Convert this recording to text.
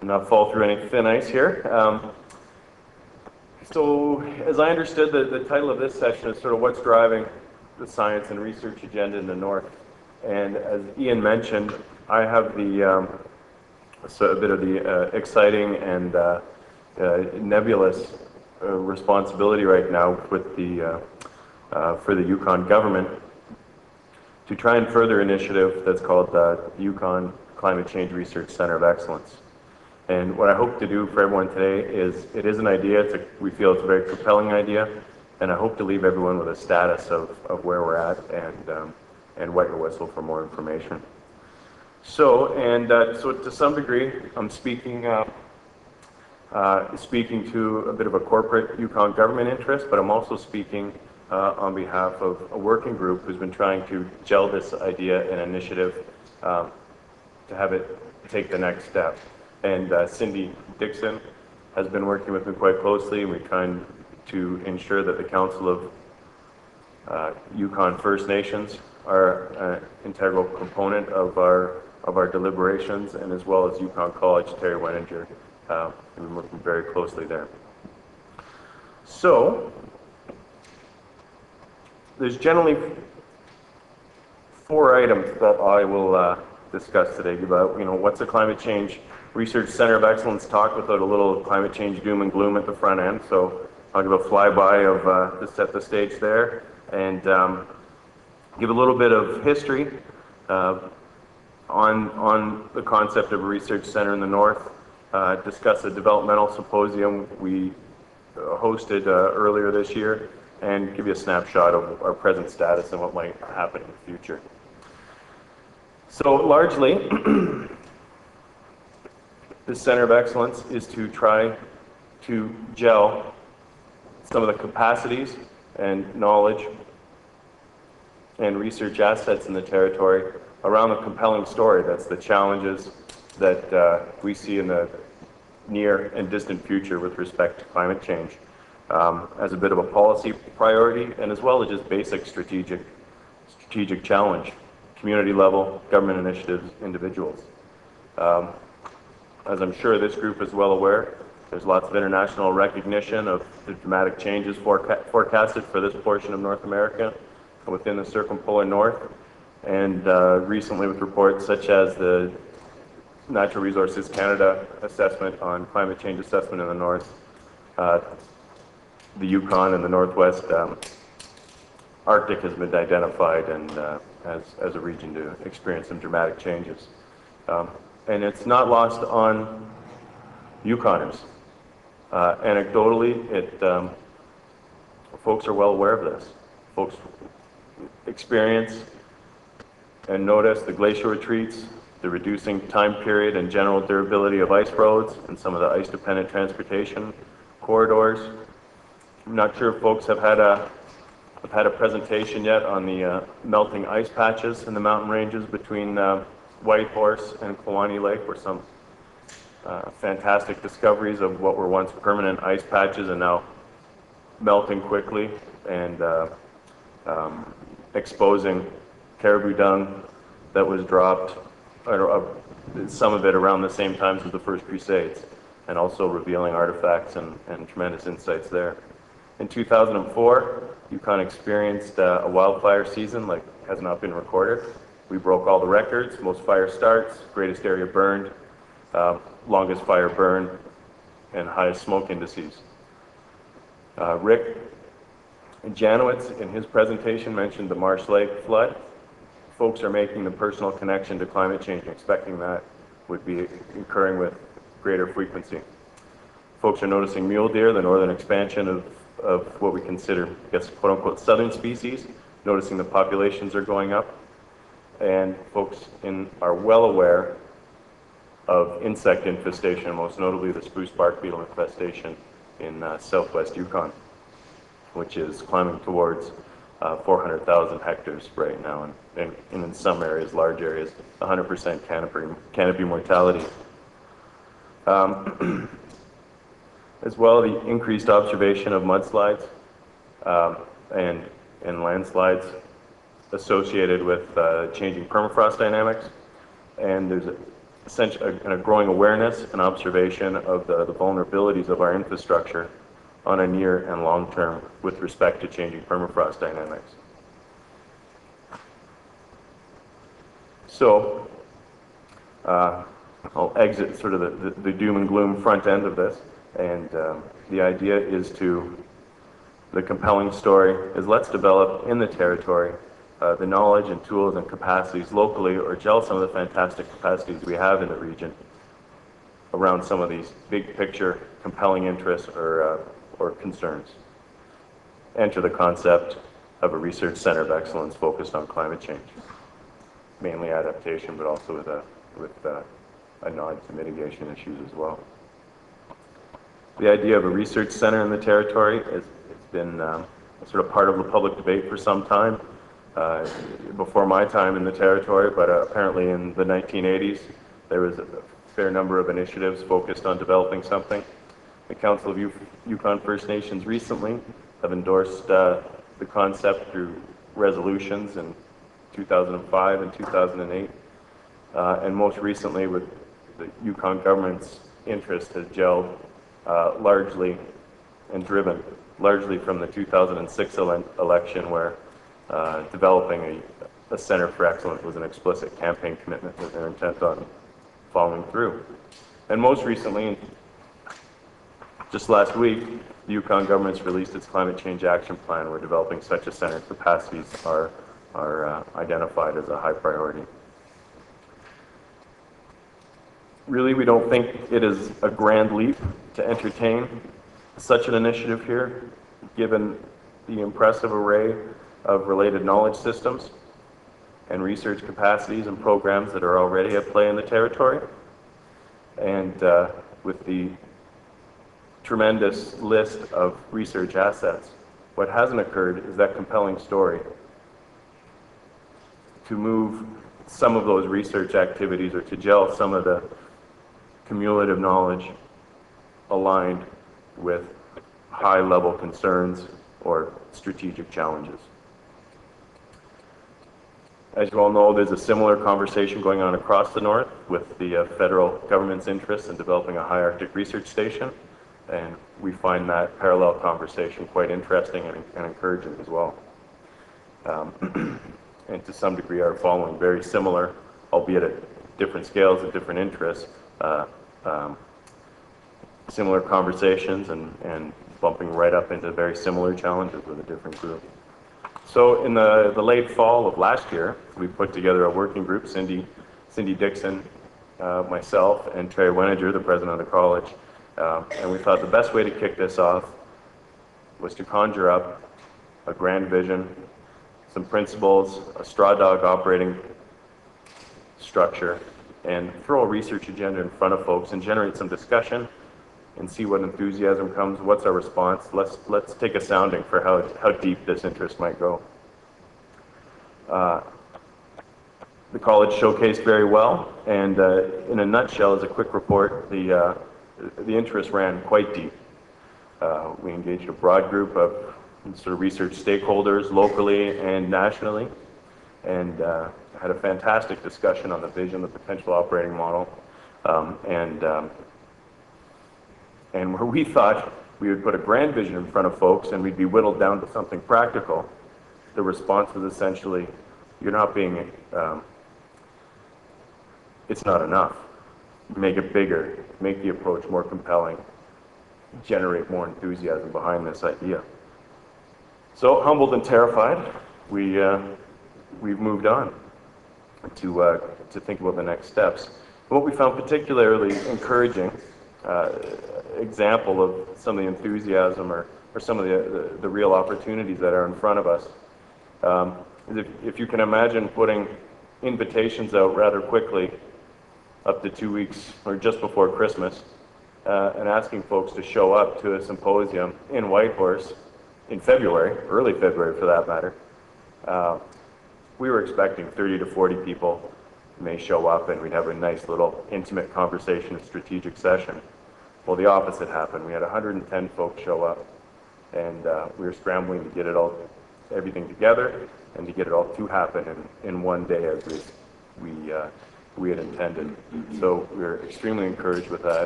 not fall through any thin ice here. So as I understood, the title of this session is sort of what's driving the science and research agenda in the North. And as Ian mentioned, I have a bit of the exciting and nebulous responsibility right now with for the Yukon government to try and further an initiative that's called the Yukon Climate Change Research Center of Excellence. And what I hope to do for everyone today is, it is an idea, we feel it's a very compelling idea, and I hope to leave everyone with a status of where we're at and wet your whistle for more information. So to some degree, I'm speaking to a bit of a corporate Yukon government interest, but I'm also speaking on behalf of a working group who's been trying to gel this idea and initiative to have it take the next step. And Cindy Dixon has been working with me quite closely, and we're trying to ensure that the Council of Yukon First Nations are an integral component of our deliberations, and as well as Yukon College, Terry Weninger. We've been working very closely there. So, there's generally 4 items that I will discuss today about, what's a climate change research center of excellence talk without a little climate change doom and gloom at the front end. So I'll give a flyby of to set the stage there, and give a little bit of history on the concept of a research center in the North, discuss a developmental symposium we hosted earlier this year, and give you a snapshot of our present status and what might happen in the future. So largely, this Center of Excellence is to try to gel some of the capacities and knowledge and research assets in the territory around a compelling story. That's the challenges that we see in the near and distant future with respect to climate change, as a bit of a policy priority, and as well as just basic strategic challenge, community level, government initiatives, individuals. As I'm sure this group is well aware, there's lots of international recognition of the dramatic changes forecasted for this portion of North America within the circumpolar North, and recently with reports such as the Natural Resources Canada assessment on climate change assessment in the North, the Yukon and the Northwest Arctic has been identified and as a region to experience some dramatic changes. And it's not lost on Yukoners. Anecdotally, folks are well aware of this. Folks experience and notice the glacier retreats, the reducing time period and general durability of ice roads, and some of the ice-dependent transportation corridors. I'm not sure if folks have had a presentation yet on the melting ice patches in the mountain ranges between Whitehorse and Kluane Lake, where some fantastic discoveries of what were once permanent ice patches and now melting quickly and exposing caribou dung that was dropped, some of it around the same times as the First Crusades, and also revealing artifacts and tremendous insights there. In 2004, Yukon experienced a wildfire season like has not been recorded. We broke all the records, most fire starts, greatest area burned, longest fire burn, and highest smoke indices. Rick Janowitz, in his presentation, mentioned the Marsh Lake flood. Folks are making the personal connection to climate change and expecting that would be occurring with greater frequency. Folks are noticing mule deer, the northern expansion of what we consider, I guess, quote-unquote, southern species, noticing the populations are going up. And folks are well aware of insect infestation, most notably the spruce bark beetle infestation in southwest Yukon, which is climbing towards 400,000 hectares right now, and in some areas, large areas, 100% canopy mortality. As well, the increased observation of mudslides and landslides associated with changing permafrost dynamics, and there's and a growing awareness and observation of the vulnerabilities of our infrastructure on a near and long term with respect to changing permafrost dynamics. So I'll exit sort of the doom and gloom front end of this, and the idea is the compelling story is let's develop in the territory the knowledge and tools and capacities locally, or gel some of the fantastic capacities we have in the region around some of these big picture compelling interests or concerns. Enter the concept of a research center of excellence focused on climate change, mainly adaptation, but also with a nod to mitigation issues as well. The idea of a research center in the territory it's been sort of part of the public debate for some time. Before my time in the territory, but apparently in the 1980s, there was a fair number of initiatives focused on developing something. The Council of Yukon First Nations recently have endorsed the concept through resolutions in 2005 and 2008, and most recently with the Yukon government's interest has gelled largely and driven largely from the 2006 election, where developing a Center for Excellence was an explicit campaign commitment that they're intent on following through. And most recently, just last week, the Yukon government's released its climate change action plan, where developing such a center capacities are identified as a high priority. Really, we don't think it is a grand leap to entertain such an initiative here, given the impressive array of related knowledge systems and research capacities and programs that are already at play in the territory. And with the tremendous list of research assets, what hasn't occurred is that compelling story to move some of those research activities, or to gel some of the cumulative knowledge aligned with high-level concerns or strategic challenges. As you all know, there's a similar conversation going on across the north with the federal government's interest in developing a high Arctic research station, and we find that parallel conversation quite interesting and encouraging as well. And to some degree are following very similar, albeit at different scales and different interests, similar conversations and bumping right up into very similar challenges with a different group. So in the late fall of last year, we put together a working group, Cindy Dixon, myself, and Terry Weninger, the president of the college, and we thought the best way to kick this off was to conjure up a grand vision, some principles, a straw dog operating structure, and throw a research agenda in front of folks and generate some discussion and see what enthusiasm comes. What's our response? Let's take a sounding for how deep this interest might go. The college showcased very well, and in a nutshell, as a quick report, the interest ran quite deep. We engaged a broad group of sort of research stakeholders locally and nationally, and had a fantastic discussion on the vision, the potential operating model, and where we thought we would put a grand vision in front of folks and we'd be whittled down to something practical, the response was essentially, you're not being, it's not enough. Make it bigger, make the approach more compelling, generate more enthusiasm behind this idea. So humbled and terrified, we've moved on to think about the next steps. And what we found particularly encouraging example of some of the enthusiasm or some of the real opportunities that are in front of us is if you can imagine putting invitations out rather quickly, up to 2 weeks or just before Christmas, and asking folks to show up to a symposium in Whitehorse in February, early February for that matter. We were expecting 30 to 40 people may show up and we'd have a nice little intimate conversation, a strategic session. Well, the opposite happened. We had 110 folks show up, and we were scrambling to get everything together and to get it all to happen in one day as we we had intended. So we're extremely encouraged with that.